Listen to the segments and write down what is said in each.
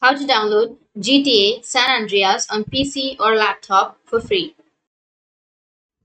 How to download GTA San Andreas on PC or laptop for free.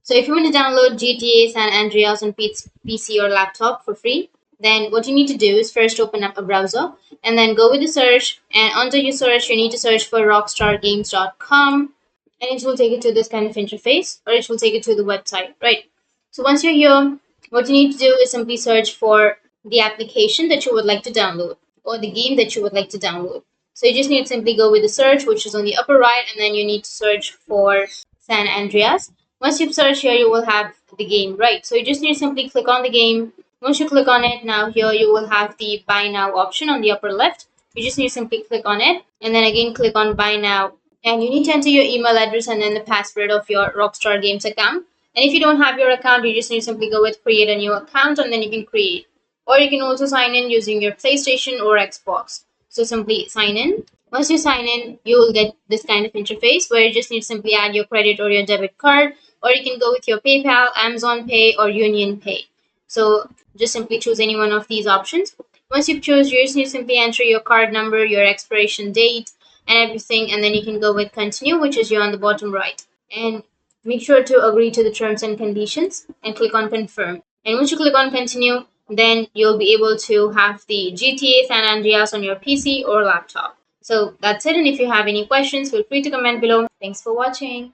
So if you want to download GTA San Andreas on PC or laptop for free, then what you need to do is first open up a browser and then go with the search, and under your search you need to search for rockstargames.com, and it will take you to this kind of interface, or it will take you to the website, right? So once you're here, what you need to do is simply search for the application that you would like to download or the game that you would like to download. So you just need to simply go with the search, which is on the upper right, and then you need to search for San Andreas. Once you've searched here, you will have the game, right? So you just need to simply click on the game. Once you click on it, now here you will have the buy now option on the upper left. You just need to simply click on it and then again click on buy now. And you need to enter your email address and then the password of your Rockstar Games account. And if you don't have your account, you just need to simply go with create a new account and then you can create. Or you can also sign in using your PlayStation or Xbox. So simply sign in. Once you sign in, you will get this kind of interface where you just need to simply add your credit or your debit card, or you can go with your PayPal, Amazon Pay, or Union Pay. So just simply choose any one of these options. Once you choose, you just need to simply enter your card number, your expiration date, and everything, and then you can go with continue, which is here on the bottom right. And make sure to agree to the terms and conditions and click on confirm. And once you click on continue, then you'll be able to have the GTA San Andreas on your PC or laptop. So that's it. And if you have any questions, feel free to comment below. Thanks for watching.